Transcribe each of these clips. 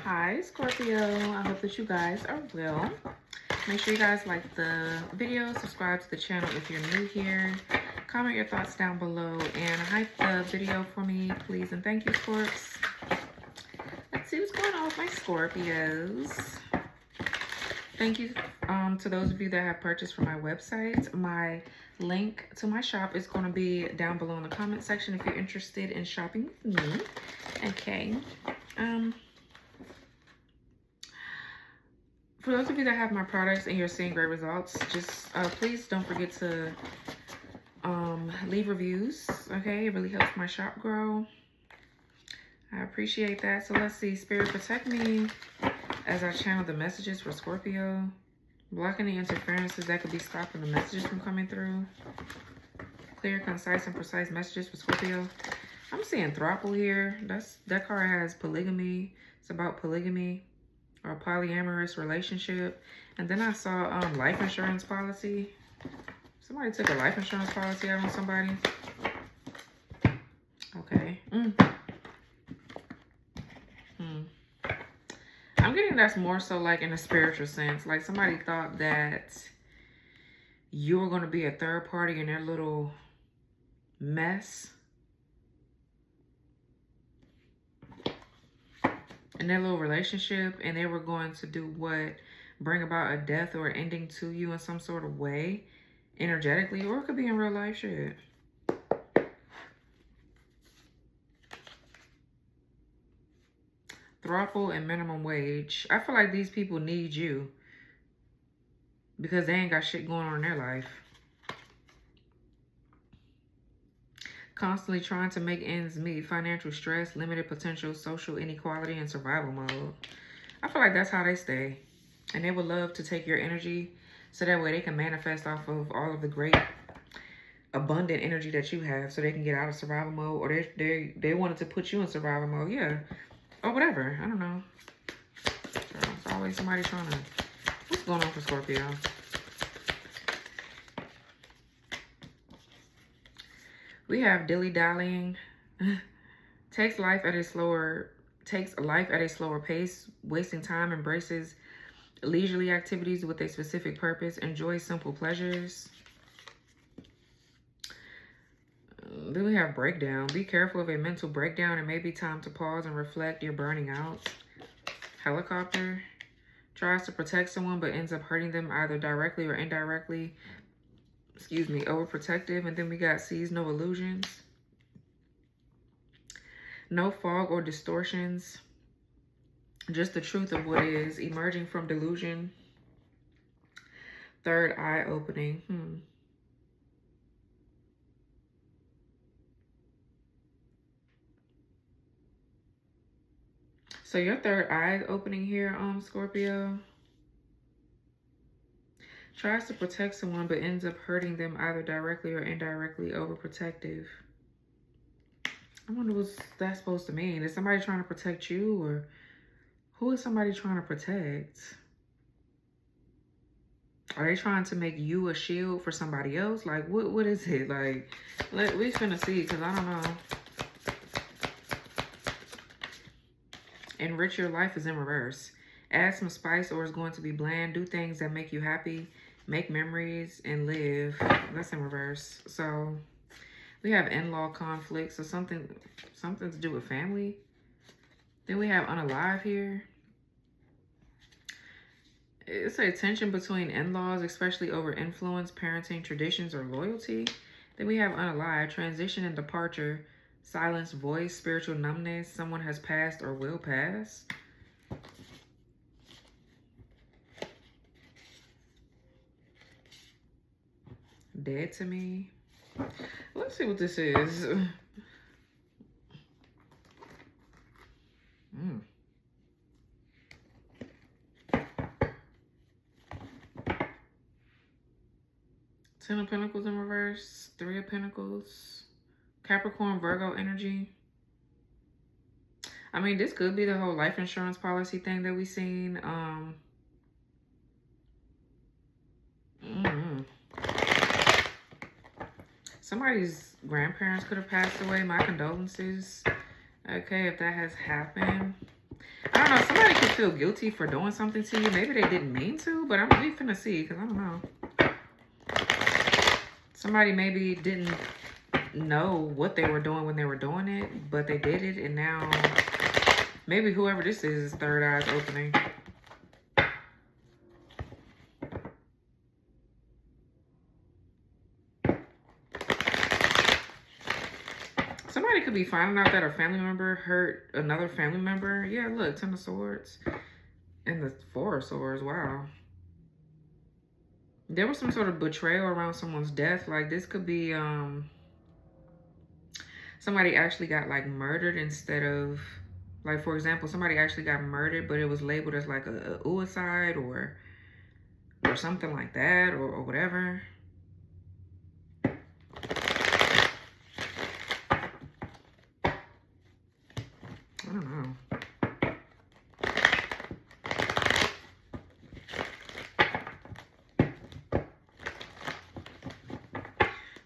Hi, Scorpio. I hope that you guys are well. Make sure you guys like the video, subscribe to the channel if you're new here. Comment your thoughts down below and hype the video for me, please. And thank you, Scorps. Let's see what's going on with my Scorpios. Thank you to those of you that have purchased from my website. My link to my shop is going to be down below in the comment section if you're interested in shopping with me. Okay. For those of you that have my products and you're seeing great results, just please don't forget to leave reviews. Okay, it really helps my shop grow. I appreciate that. So let's see. Spirit, protect me as I channel the messages for Scorpio. Blocking the interferences that could be stopping the messages from coming through. Clear, concise, and precise messages for Scorpio. I'm seeing throuple here. That card has polygamy. It's about polygamy or a polyamorous relationship. And then I saw life insurance policy. Somebody took a life insurance policy out on somebody. Okay. I'm getting that's more so like in a spiritual sense. Like somebody thought that you were going to be a third party in their little mess. In their little relationship, and they were going to do what? Bring about a death or ending to you in some sort of way, energetically, or it could be in real life shit. Throuple and minimum wage. I feel like these people need you because they ain't got shit going on in their life. Constantly trying to make ends meet, financial stress, limited potential, social inequality, and survival mode. I feel like that's how they stay. And they would love to take your energy so that way they can manifest off of all of the great abundant energy that you have so they can get out of survival mode, or they wanted to put you in survival mode, yeah. Or whatever, I don't know. So it's always somebody trying to... What's going on for Scorpio? We have dilly-dallying. Takes life at a slower pace, wasting time, embraces leisurely activities with a specific purpose, enjoys simple pleasures. Then we have breakdown. Be careful of a mental breakdown. It may be time to pause and reflect. You're burning out. Helicopter. Tries to protect someone but ends up hurting them either directly or indirectly. Excuse me, overprotective. And then we got sees no illusions. No fog or distortions. Just the truth of what is. Emerging from delusion. Third eye opening. So your third eye opening here, Scorpio. Tries to protect someone but ends up hurting them either directly or indirectly, overprotective. I wonder what's that supposed to mean. Is somebody trying to protect you, or who is somebody trying to protect? Are they trying to make you a shield for somebody else? Like, what is it? Like, we finna see, because I don't know. Enrich your life is in reverse. Add some spice or it's going to be bland. Do things that make you happy. Make memories and live. That's in reverse. So we have in-law conflict. So something to do with family. Then we have unalive here. It's a tension between in-laws, especially over influence, parenting, traditions, or loyalty. Then we have unalive, transition and departure. Silence, voice, spiritual numbness. Someone has passed or will pass. Dead to me. Let's see what this is. Ten of Pentacles in reverse. Three of Pentacles. Capricorn, Virgo energy. I mean, this could be the whole life insurance policy thing that we've seen. Somebody's grandparents could have passed away. My condolences. Okay, if that has happened. I don't know. Somebody feel guilty for doing something to you. Maybe they didn't mean to, but I'm really finna see, because I don't know. Somebody maybe didn't know what they were doing when they were doing it, but they did it, and now maybe whoever this is, third eye's opening. Somebody could be finding out that a family member hurt another family member. Yeah, look, 10 of Swords and the 4 of Swords. Wow. There was some sort of betrayal around someone's death. Like, this could be somebody actually got like murdered instead of, like, for example, somebody actually got murdered, but it was labeled as like a suicide or something like that, or whatever. I don't know.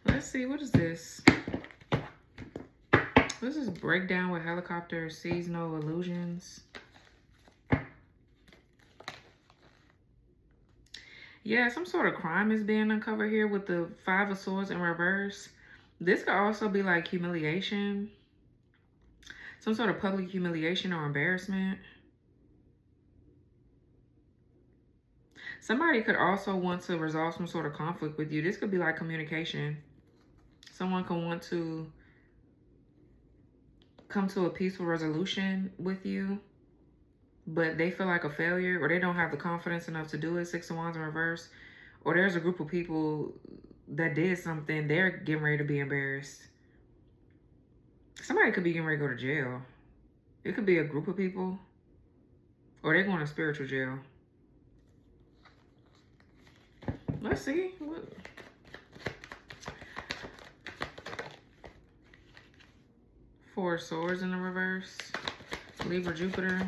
Let's see, what is this? This is breakdown with helicopter, sees no illusions. Yeah, some sort of crime is being uncovered here with the 5 of Swords in reverse. This could also be like humiliation. Some sort of public humiliation or embarrassment. Somebody could also want to resolve some sort of conflict with you. This could be like communication. Someone can want to come to a peaceful resolution with you, but they feel like a failure, or they don't have the confidence enough to do it. 6 of Wands in reverse. Or there's a group of people that did something. They're getting ready to be embarrassed. Somebody could be getting ready to go to jail. It could be a group of people, or they're going to spiritual jail. Let's see. What? Four of Swords in the reverse. Libra, Jupiter.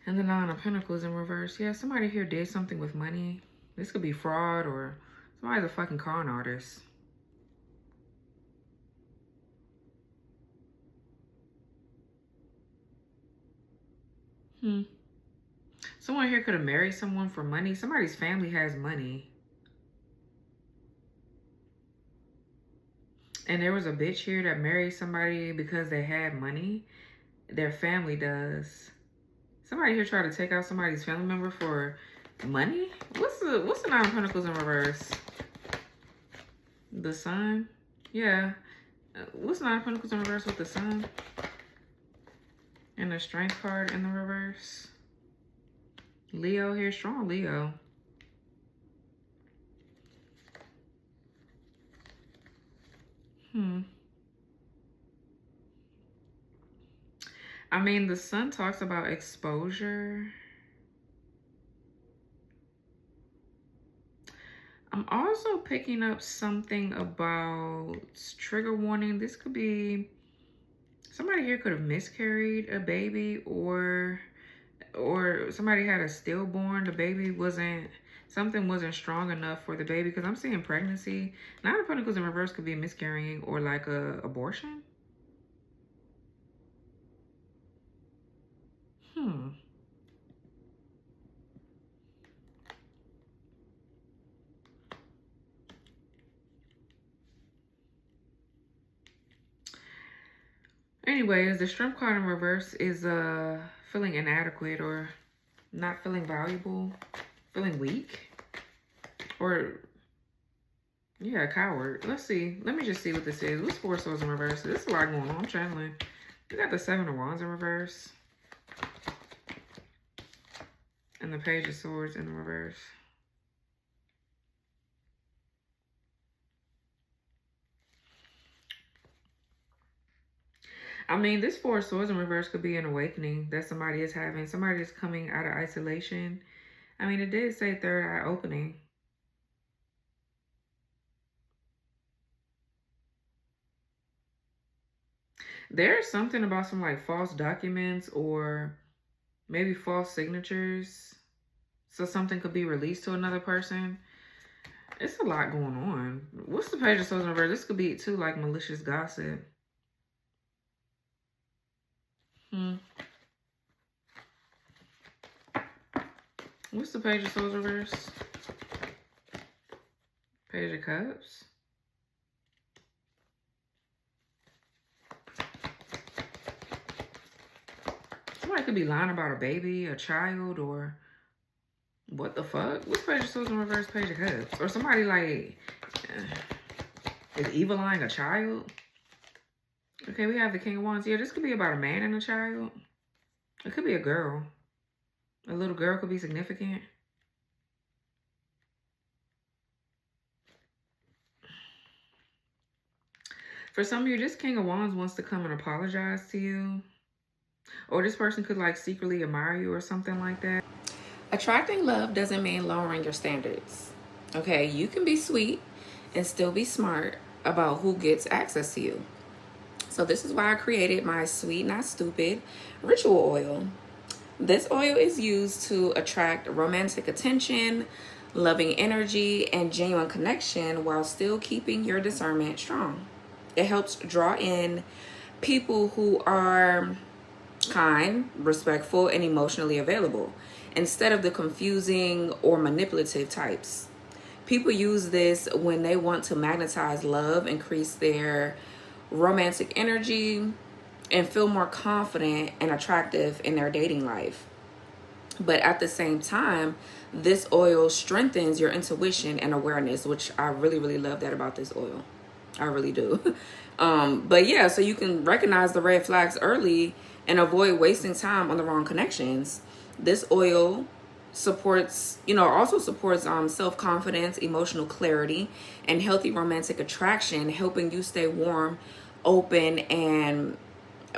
And the 9 of Pentacles in reverse. Yeah, somebody here did something with money. This could be fraud, or somebody's a fucking con artist. Someone here could have married someone for money. Somebody's family has money. And there was a bitch here that married somebody because they had money. Their family does. Somebody here tried to take out somebody's family member for money? What's the 9 of Pentacles in reverse? The Sun? Yeah. What's 9 of Pentacles in reverse with the Sun? And the Strength card in the reverse. Leo here, strong Leo. I mean, the Sun talks about exposure. I'm also picking up something about trigger warning. This could be somebody here could have miscarried a baby, or somebody had a stillborn. The baby something wasn't strong enough for the baby, because I'm seeing pregnancy. 9 of Pentacles in reverse could be miscarrying or like a abortion. Anyways, the Strength card in reverse is feeling inadequate, or not feeling valuable, feeling weak, or yeah, a coward. Let's see. Let me just see what this is. What's 4 of Swords in reverse? There's a lot going on. I'm channeling. We got the 7 of Wands in reverse. And the Page of Swords in reverse. I mean, this 4 of Swords in reverse could be an awakening that somebody is having. Somebody is coming out of isolation. I mean, it did say third eye opening. There's something about some like false documents or maybe false signatures. So something could be released to another person. It's a lot going on. What's the Page of Swords in reverse? This could be too like malicious gossip. What's the Page of Swords reverse? Page of Cups. Somebody could be lying about a baby, a child, or what the fuck? What's Page of Swords in reverse? Page of Cups. Or somebody like is evil eyeing a child. Okay, we have the King of Wands. Yeah, this could be about a man and a child. It could be a girl. A little girl could be significant. For some of you, this King of Wands wants to come and apologize to you. Or this person could like secretly admire you or something like that. Attracting love doesn't mean lowering your standards. Okay, you can be sweet and still be smart about who gets access to you. So this is why I created my Sweet Not Stupid ritual oil. This oil is used to attract romantic attention, loving energy, and genuine connection while still keeping your discernment strong. It helps draw in people who are kind, respectful, and emotionally available, instead of the confusing or manipulative types. People use this when they want to magnetize love, increase their romantic energy, and feel more confident and attractive in their dating life. But at the same time, this oil strengthens your intuition and awareness, which I really, really love that about this oil. I really do. But yeah, so you can recognize the red flags early and avoid wasting time on the wrong connections. This oil supports, also supports self-confidence, emotional clarity, and healthy romantic attraction, helping you stay warm, open, and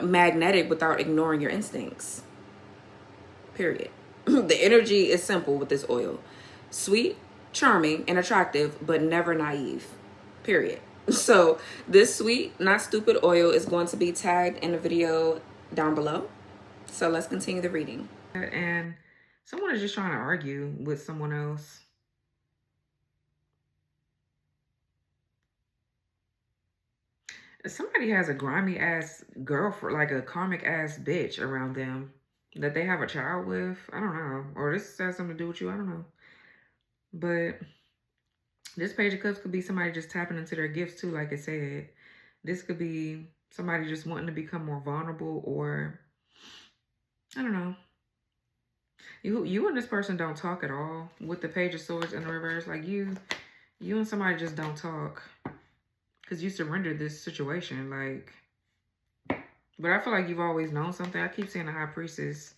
magnetic without ignoring your instincts. Period. The energy is simple with this oil. Sweet, charming, and attractive, but never naive. Period. So this Sweet Not Stupid oil is going to be tagged in the video down below. So let's continue the reading. And someone is just trying to argue with someone else. Somebody has a grimy ass girlfriend, like a karmic ass bitch around them that they have a child with. I don't know. Or this has something to do with you. I don't know. But this Page of Cups could be somebody just tapping into their gifts too, like I said. This could be somebody just wanting to become more vulnerable, or I don't know. You and this person don't talk at all with the Page of Swords in the reverse. Like you and somebody just don't talk because you surrendered this situation. Like, but I feel like you've always known something. I keep saying the High Priestess.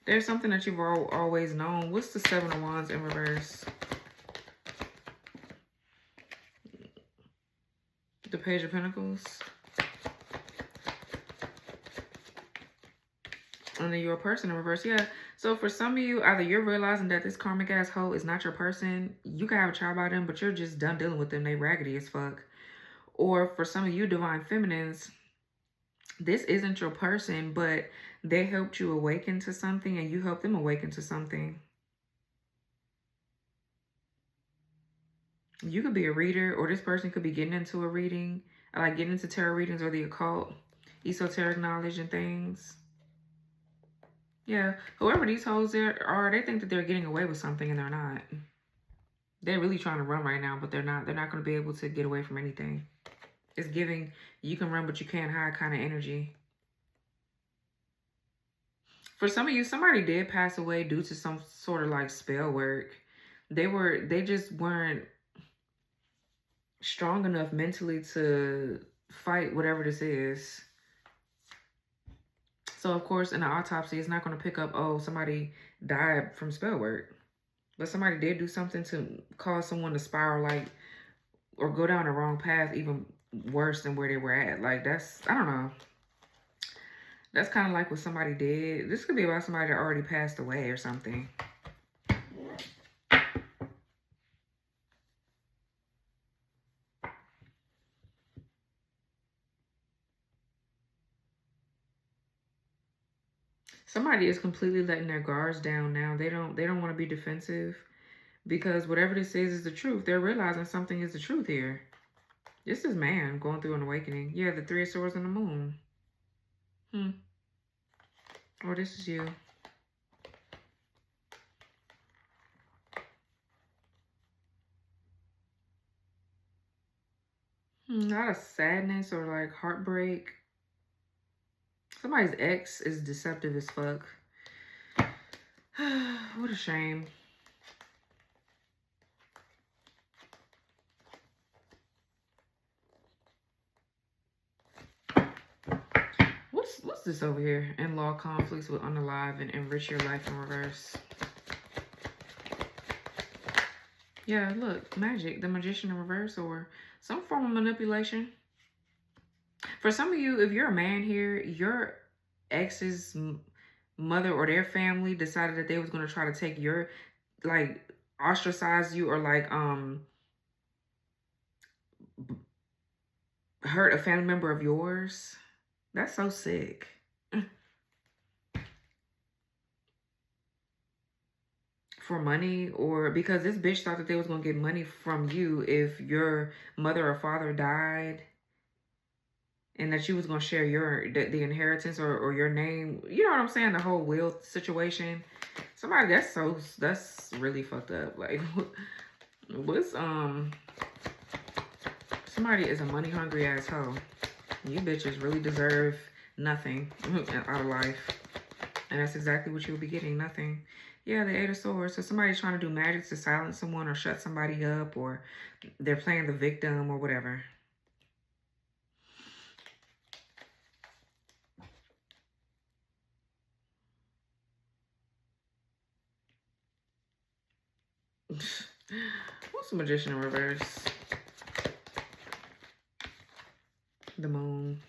There's something that you've always known. What's the Seven of Wands in reverse? The Page of Pentacles. And then your person in reverse. Yeah. So for some of you, either you're realizing that this karmic ass hoe is not your person. You can have a child by them, but you're just done dealing with them. They raggedy as fuck. Or for some of you divine feminines, this isn't your person, but they helped you awaken to something and you helped them awaken to something. You could be a reader, or this person could be getting into a reading, like getting into tarot readings or the occult, esoteric knowledge and things. Yeah, whoever these hoes are, they think that they're getting away with something and they're not. They're really trying to run right now, but they're not. They're not going to be able to get away from anything. It's giving, you can run, but you can't hide kind of energy. For some of you, somebody did pass away due to some sort of like spell work. They just weren't strong enough mentally to fight whatever this is. So, of course, in the autopsy, it's not going to pick up, oh, somebody died from spell work. But somebody did do something to cause someone to spiral, like, or go down the wrong path, even worse than where they were at. Like, that's, I don't know. That's kind of like what somebody did. This could be about somebody that already passed away or something. Somebody is completely letting their guards down now. They don't want to be defensive because whatever this is the truth. They're realizing something is the truth here. This is man going through an awakening. Yeah, the Three of Swords and the Moon. Or this is you. A lot of sadness or like heartbreak. Somebody's ex is deceptive as fuck. What a shame. What's this over here? In-law conflicts with unalive and enrich your life in reverse. Yeah, look, magic, the magician in reverse, or some form of manipulation. For some of you, if you're a man here, your ex's mother or their family decided that they was going to try to take your, like, ostracize you or like hurt a family member of yours. That's so sick. For money, or because this bitch thought that they was gonna get money from you if your mother or father died, and that you was gonna share the inheritance or your name. You know what I'm saying? The whole will situation. Somebody that's really fucked up. Like, what's somebody is a money hungry asshole. You bitches really deserve nothing out of life, and that's exactly what you'll be getting. Nothing. Yeah, the Eight of Swords. So somebody's trying to do magic to silence someone or shut somebody up, or they're playing the victim or whatever. What's the Magician in reverse? The moon.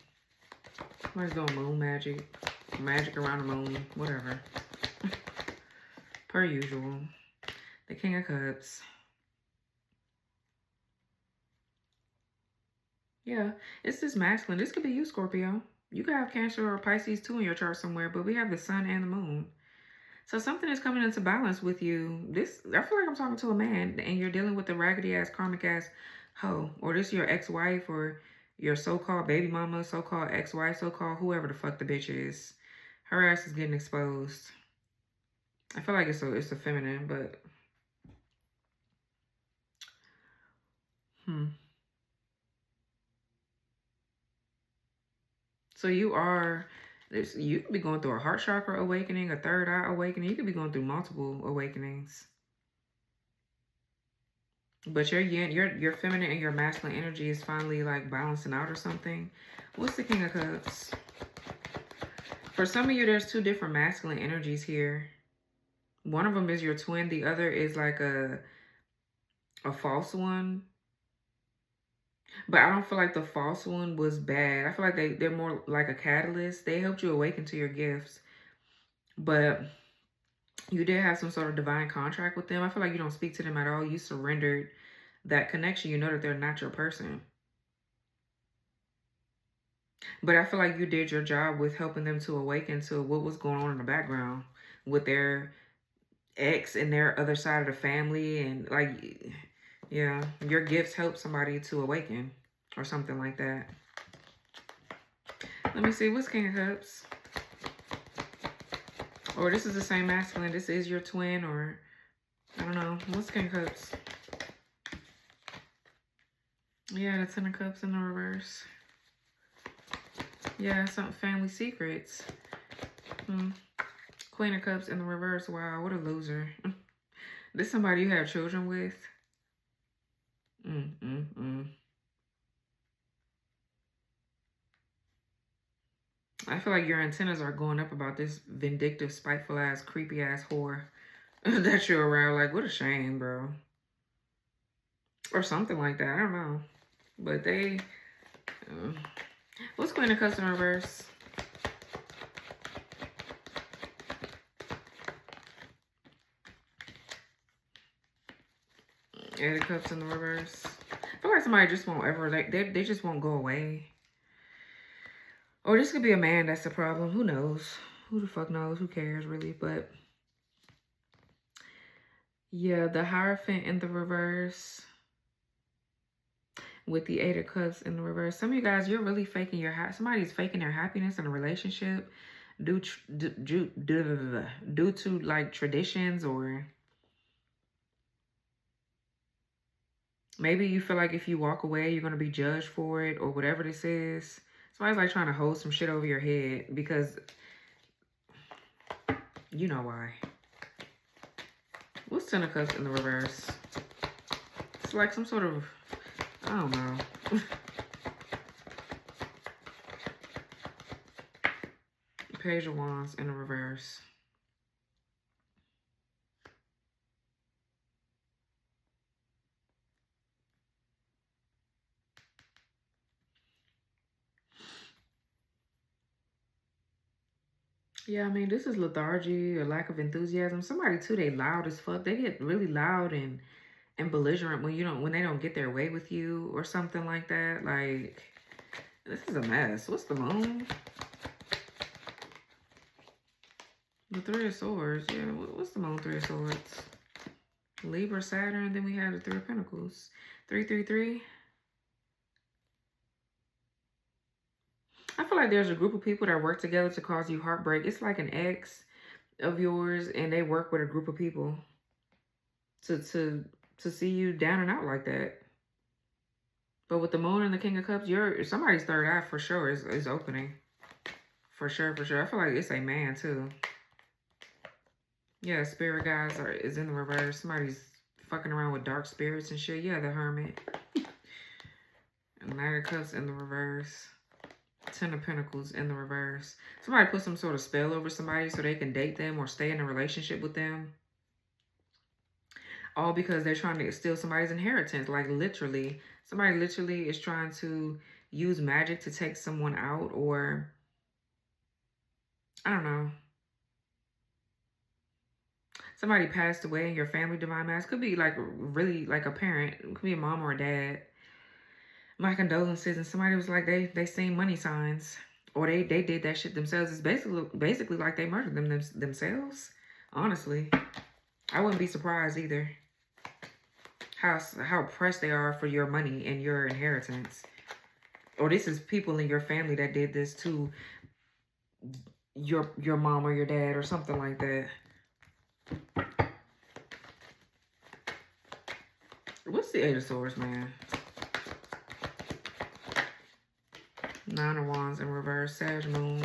Somebody's doing moon magic. Magic around the moon. Whatever. Per usual. The King of Cups. Yeah, it's this masculine. This could be you, Scorpio. You could have Cancer or Pisces too in your chart somewhere, but we have the sun and the moon. So something is coming into balance with you. I feel like I'm talking to a man, and you're dealing with the raggedy ass, karmic ass hoe, or this your ex-wife, or your so-called baby mama, so-called ex-wife, so-called whoever the fuck the bitch is. Her ass is getting exposed. I feel like it's a feminine, but So you could be going through a heart chakra awakening, a third eye awakening. You could be going through multiple awakenings. But your feminine and your masculine energy is finally like balancing out or something. What's the King of Cups? For some of you, there's two different masculine energies here. One of them is your twin. The other is like a false one. But I don't feel like the false one was bad. I feel like they're more like a catalyst. They helped you awaken to your gifts. But you did have some sort of divine contract with them. I feel like you don't speak to them at all. You surrendered that connection. You know that they're not your person. But I feel like you did your job with helping them to awaken to what was going on in the background with their ex and their other side of the family. And like, yeah, your gifts help somebody to awaken or something like that. Let me see. What's King of Cups? Or this is the same masculine. This is your twin, or I don't know. What's King of Cups? Yeah, the Ten of Cups in the reverse. Yeah, some family secrets. Queen of Cups in the reverse. Wow, what a loser. This is somebody you have children with. I feel like your antennas are going up about this vindictive, spiteful ass, creepy ass whore that you're around. Like, what a shame, bro. Or something like that. I don't know. But they... what's Queen of Cups in reverse? Eight of Cups in the reverse. I feel like somebody just won't ever... like they just won't go away. Or this could be a man that's the problem. Who knows? Who the fuck knows? Who cares, really? But... yeah, the Hierophant in the reverse. With the Eight of Cups in the reverse. Some of you guys, you're really faking your... somebody's faking their happiness in a relationship due to like traditions, or... Maybe you feel like if you walk away, you're going to be judged for it or whatever this is. Somebody's like trying to hold some shit over your head because you know why. What's Ten of Cups in the reverse? It's like some sort of, I don't know. Page of Wands in the reverse. Yeah, I mean, this is lethargy or lack of enthusiasm. Somebody too, they loud as fuck. They get really loud and belligerent when they don't get their way with you or something like that. Like, this is a mess. What's the moon? The Three of Swords. Yeah, what's the moon? Three of Swords. Libra, Saturn. Then we have the Three of Pentacles. 333. I feel like there's a group of people that work together to cause you heartbreak. It's like an ex of yours, and they work with a group of people to see you down and out like that. But with the moon and the King of Cups, somebody's third eye for sure is opening. For sure, for sure. I feel like it's a man too. Yeah, spirit guys is in the reverse. Somebody's fucking around with dark spirits and shit. Yeah, the Hermit. And Knight of Cups in the reverse. Ten of Pentacles in the reverse. Somebody put some sort of spell over somebody so they can date them or stay in a relationship with them. All because they're trying to steal somebody's inheritance. Like literally. Somebody literally is trying to use magic to take someone out, or I don't know. Somebody passed away in your family, divine mass. Could be like really like a parent. It could be a mom or a dad. My condolences. And somebody was like they seen money signs, or they did that shit themselves. It's basically like they murdered themselves. Honestly, I wouldn't be surprised either. How pressed they are for your money and your inheritance. Or this is people in your family that did this to your mom or your dad or something like that. What's the Eight of Swords, man? Nine of Wands in reverse. Sag Moon.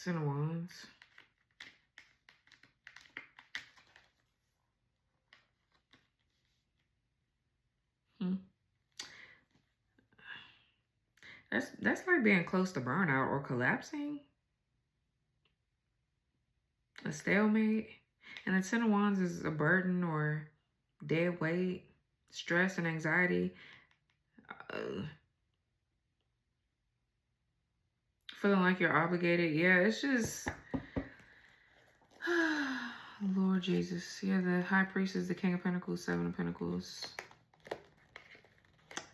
Ten of Wands. That's like being close to burnout or collapsing. A stalemate. And the Ten of Wands is a burden or dead weight, stress and anxiety. Feeling like you're obligated. Yeah, it's just... Lord Jesus. Yeah, the High Priest is the King of Pentacles, Seven of Pentacles.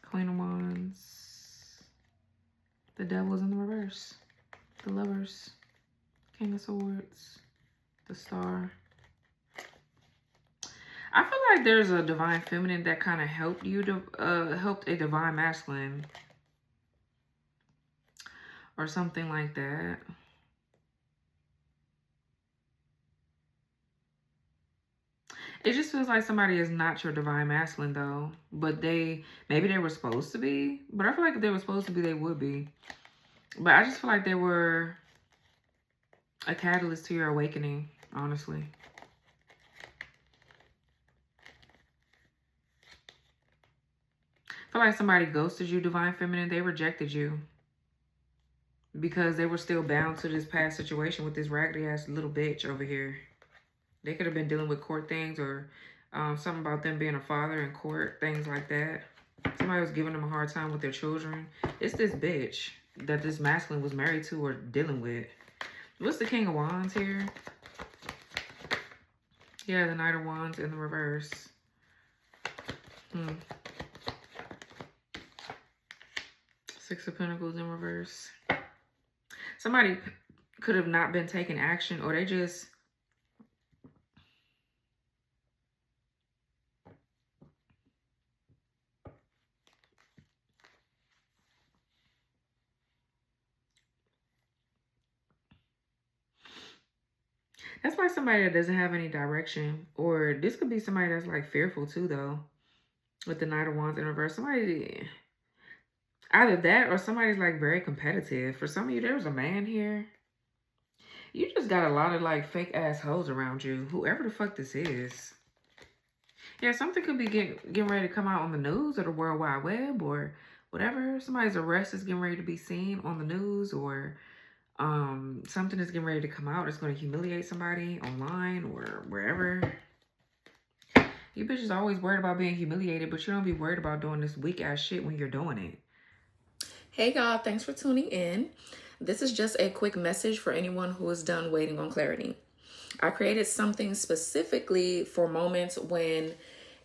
Queen of Wands. The Devil's in the reverse. The Lovers. King of Swords. The Star. I feel like there's a divine feminine that kind of helped you to helped a divine masculine. Or something like that. It just feels like somebody is not your divine masculine though. But maybe they were supposed to be. But I feel like if they were supposed to be, they would be. But I just feel like they were a catalyst to your awakening, honestly. I feel like somebody ghosted you, divine feminine. They rejected you. Because they were still bound to this past situation with this raggedy ass little bitch over here. They could have been dealing with court things or something about them being a father in court, things like that. Somebody was giving them a hard time with their children. It's this bitch that this masculine was married to or dealing with. What's the King of Wands here? Yeah, the Knight of Wands in the reverse. Six of Pentacles in reverse. Somebody could have not been taking action, or they just... That's like somebody that doesn't have any direction. Or this could be somebody that's like fearful too, though. With the Knight of Wands in reverse. Somebody, either that or somebody's like very competitive. For some of you, there's a man here. You just got a lot of like fake assholes around you. Whoever the fuck this is. Yeah, something could be getting ready to come out on the news or the World Wide Web or whatever. Somebody's arrest is getting ready to be seen on the news, or something is getting ready to come out. It's going to humiliate somebody online or wherever. You bitches always worried about being humiliated, but you don't be worried about doing this weak ass shit when you're doing it. Hey y'all, thanks for tuning in. This is just a quick message for anyone who is done waiting on clarity. I created something specifically for moments when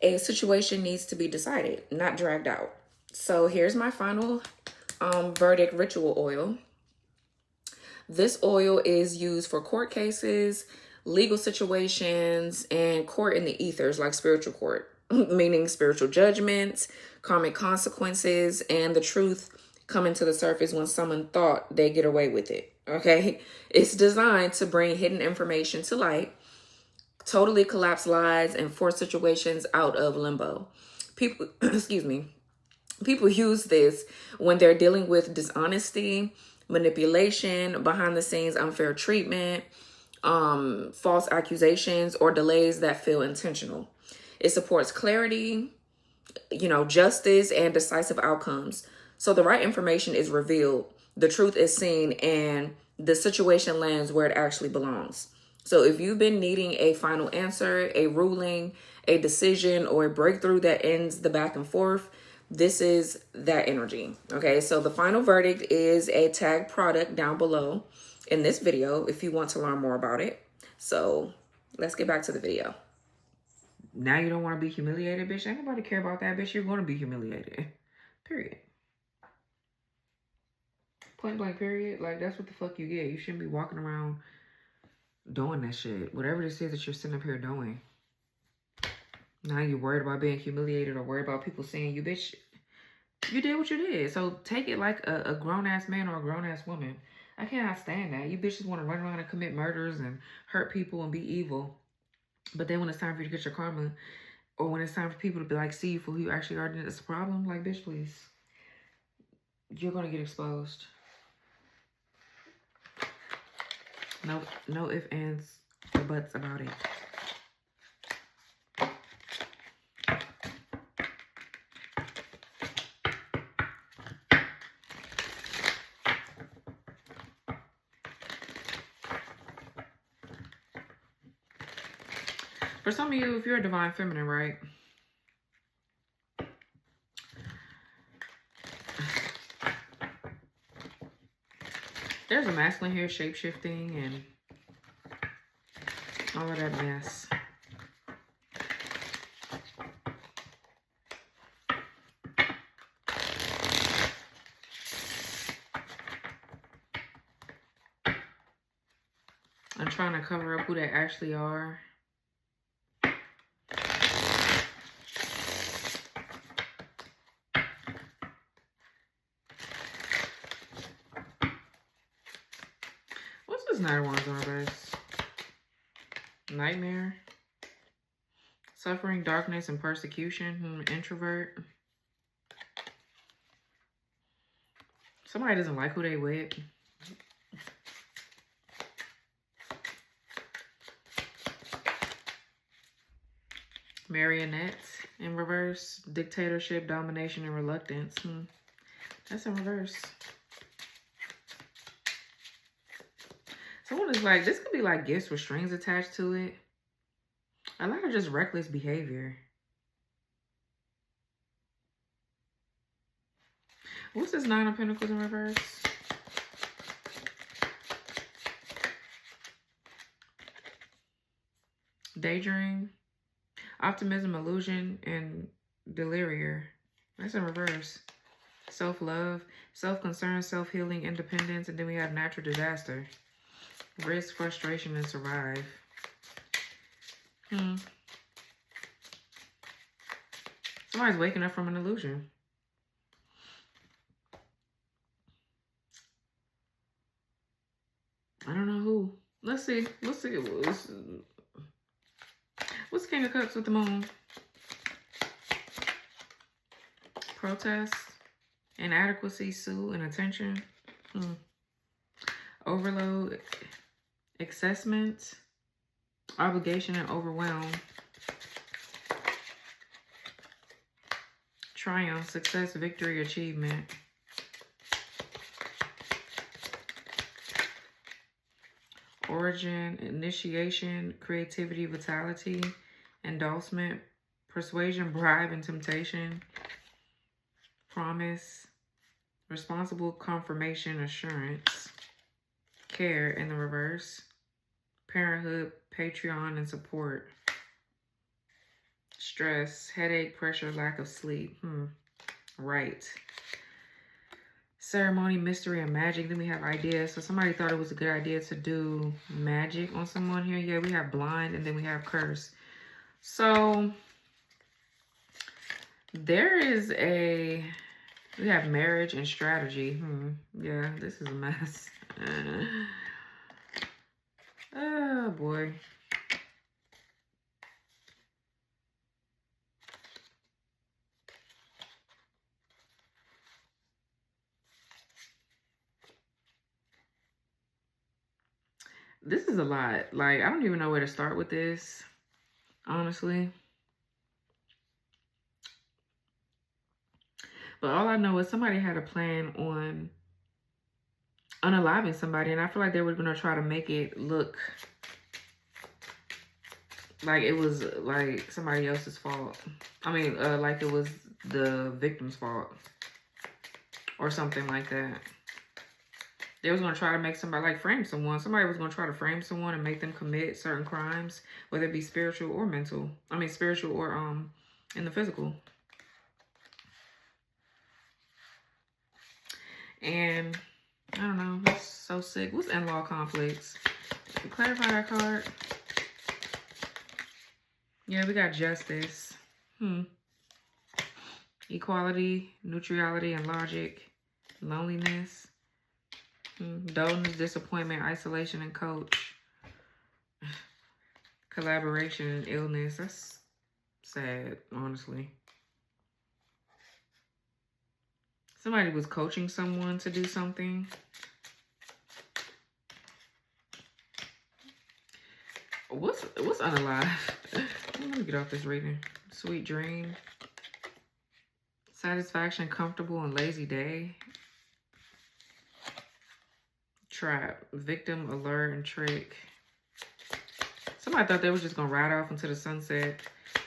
a situation needs to be decided, not dragged out. So here's my final verdict ritual oil. This oil is used for court cases, legal situations, and court in the ethers, like spiritual court, meaning spiritual judgments, karmic consequences, and the truth coming to the surface when someone thought they get away with it. Okay, it's designed to bring hidden information to light, totally collapse lies, and force situations out of limbo. People, excuse me, people use this when they're dealing with dishonesty, manipulation, behind the scenes unfair treatment, false accusations, or delays that feel intentional. It supports clarity, justice, and decisive outcomes. So the right information is revealed, the truth is seen, and the situation lands where it actually belongs. So if you've been needing a final answer, a ruling, a decision, or a breakthrough that ends the back and forth, this is that energy. Okay, so the final verdict is a tag product down below in this video if you want to learn more about it. So let's get back to the video. Now you don't want to be humiliated, bitch. Ain't nobody care about that, bitch. You're going to be humiliated. Period. Point blank, period. Like, that's what the fuck you get. You shouldn't be walking around doing that shit. Whatever this is that you're sitting up here doing. Now you're worried about being humiliated or worried about people seeing you, bitch. You did what you did. So take it like a grown-ass man or a grown-ass woman. I cannot stand that. You bitches want to run around and commit murders and hurt people and be evil. But then when it's time for you to get your karma, or when it's time for people to be like, see you for who you actually are, it's a problem. Like, bitch, please. You're going to get exposed. No ifs, ands, or buts about it. For some of you, if you're a divine feminine, right? There's a masculine here, shape-shifting and all of that mess. I'm trying to cover up who they actually are. What's this Knight of Wands in reverse? Nightmare. Suffering, darkness, and persecution. Introvert. Somebody doesn't like who they with. Marionette in reverse. Dictatorship, domination, and reluctance. That's in reverse. Someone is like, this could be like gifts with strings attached to it. A lot of just reckless behavior. What's this Nine of Pentacles in reverse? Daydream. Optimism, illusion, and delirium. That's in reverse. Self-love, self-concern, self-healing, independence, and then we have natural disaster. Risk, frustration, and survive. Somebody's waking up from an illusion. I don't know who. Let's see. What's King of Cups with the moon? Protest, inadequacy, sue, and attention. Overload, accessment, obligation, and overwhelm. Triumph, success, victory, achievement. Origin, initiation, creativity, vitality, endorsement, persuasion, bribe, and temptation. Promise, responsible, confirmation, assurance. Care in the reverse. Parenthood, Patreon, and support. Stress, headache, pressure, lack of sleep. Right. Ceremony, mystery, and magic. Then we have ideas. So somebody thought it was a good idea to do magic on someone here. Yeah, we have blind, and then we have curse. So there is we have marriage and strategy. Yeah, this is a mess. Oh boy. This is a lot. Like, I don't even know where to start with this, honestly. But all I know is somebody had a plan on unaliving somebody, and I feel like they were going to try to make it look like it was like somebody else's fault. I mean, like it was the victim's fault or something like that. They was going to try to make somebody, like, frame someone. Somebody was going to try to frame someone and make them commit certain crimes, whether it be spiritual or mental. I mean, spiritual or in the physical. And I don't know, that's so sick. What's in-law conflicts? Clarify that card. Yeah, we got justice. Equality, neutrality, and logic. Loneliness. Dullness, disappointment, isolation, and coach. Collaboration and illness. That's sad, honestly. Somebody was coaching someone to do something. What's unalive? Let me get off this reading. Sweet dream. Satisfaction, comfortable, and lazy day. Trap, victim, alert, and trick. Somebody thought they was just going to ride off into the sunset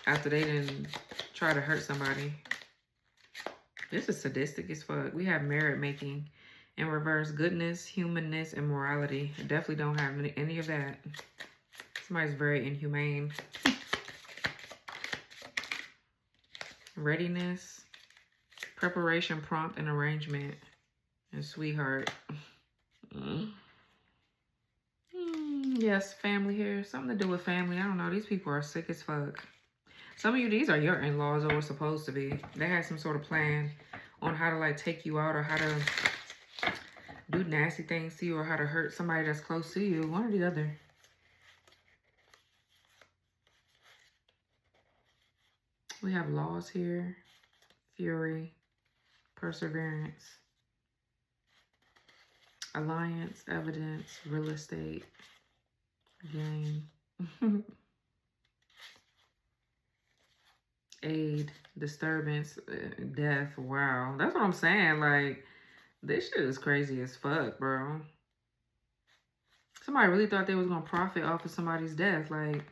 after they didn't try to hurt somebody. This is sadistic as fuck. We have merit making in reverse. Goodness, humanness, and morality. I definitely don't have any of that. Somebody's very inhumane. Readiness, preparation, prompt, and arrangement. And sweetheart. Yes, family here. Something to do with family. I don't know. These people are sick as fuck. Some of you, these are your in-laws, or were supposed to be. They had some sort of plan on how to, like, take you out, or how to do nasty things to you, or how to hurt somebody that's close to you. One or the other. We have laws here. Fury. Perseverance. Alliance, evidence, real estate, gain, aid, disturbance, death. Wow, that's what I'm saying. Like, this shit is crazy as fuck, bro. Somebody really thought they was gonna profit off of somebody's death. Like,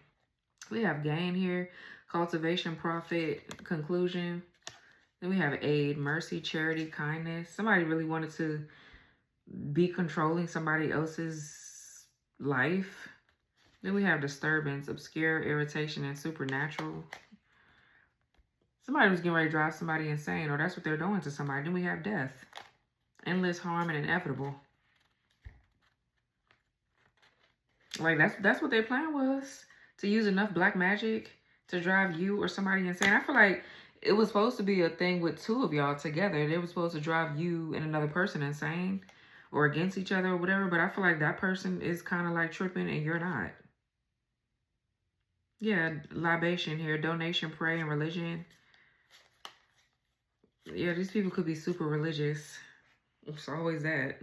we have gain here, cultivation, profit, conclusion. Then we have aid, mercy, charity, kindness. Somebody really wanted to be controlling somebody else's life. Then we have disturbance, obscure, irritation, and supernatural. Somebody was getting ready to drive somebody insane, or that's what they're doing to somebody. Then we have death, endless harm, and inevitable. Like, that's what their plan was, to use enough black magic to drive you or somebody insane. I feel like it was supposed to be a thing with two of y'all together. They were supposed to drive you and another person insane. or against each other or whatever, but I feel like that person is kind of like tripping and you're not. Yeah, libation here, donation, pray, and religion. Yeah, these people could be super religious. It's always that.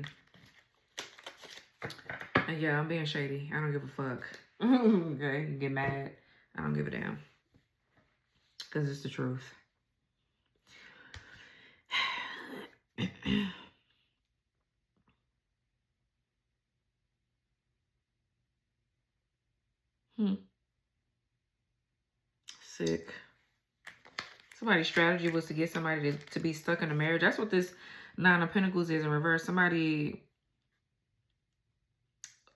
And yeah, I'm being shady. I don't give a fuck. Okay, you get mad. I don't give a damn. Because it's the truth. Sick. Somebody's strategy was to get somebody to be stuck in a marriage. That's what this Nine of Pentacles is in reverse. Somebody,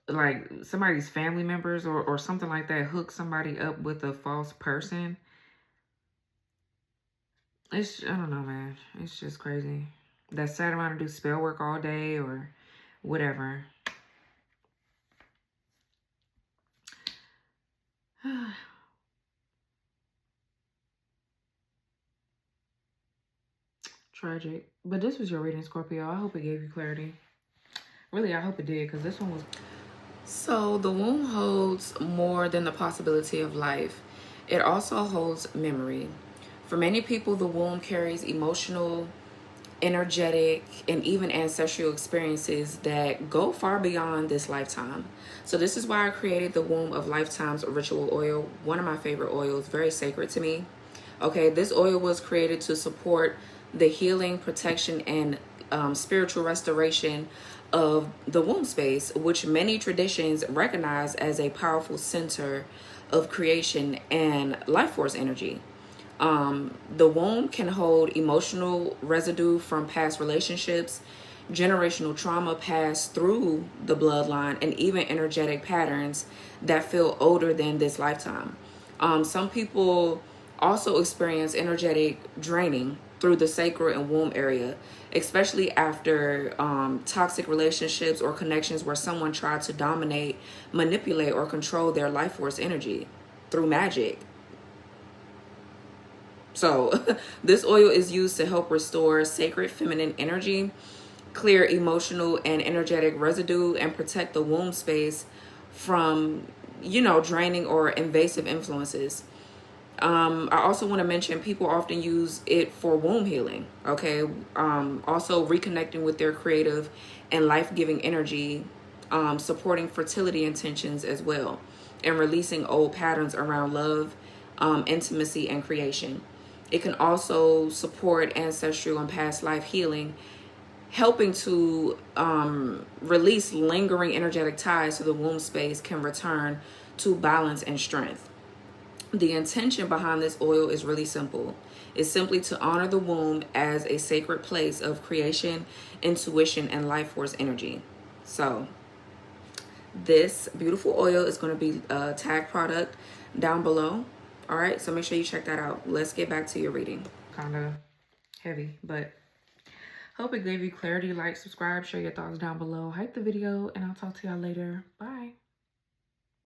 like somebody's family members or something like that, hook somebody up with a false person. It's, I don't know, man. It's just crazy. That sat around and do spell work all day or whatever. Tragic. But this was your reading, Scorpio. I hope it gave you clarity. Really, I hope it did, because this one was... So, the womb holds more than the possibility of life. It also holds memory. For many people, the womb carries emotional, energetic, and even ancestral experiences that go far beyond this lifetime. So this is why I created the Womb of Lifetimes ritual oil, one of my favorite oils, very sacred to me. Okay, this oil was created to support the healing, protection, and spiritual restoration of the womb space, which many traditions recognize as a powerful center of creation and life force energy. The womb can hold emotional residue from past relationships, generational trauma passed through the bloodline, and even energetic patterns that feel older than this lifetime. Some people also experience energetic draining through the sacral and womb area, especially after toxic relationships or connections where someone tried to dominate, manipulate, or control their life force energy through magic. So this oil is used to help restore sacred feminine energy, clear emotional and energetic residue, and protect the womb space from, draining or invasive influences. I also want to mention people often use it for womb healing. Okay. Also reconnecting with their creative and life-giving energy, supporting fertility intentions as well, and releasing old patterns around love, intimacy, and creation. It can also support ancestral and past life healing, helping to release lingering energetic ties so the womb space can return to balance and strength. The intention behind this oil is really simple. It's simply to honor the womb as a sacred place of creation, intuition, and life force energy. So this beautiful oil is going to be a tag product down below. All right, so make sure you check that out. Let's get back to your reading. Kind of heavy, but hope it gave you clarity. Like, subscribe, share your thoughts down below. Hype the video, and I'll talk to y'all later. Bye.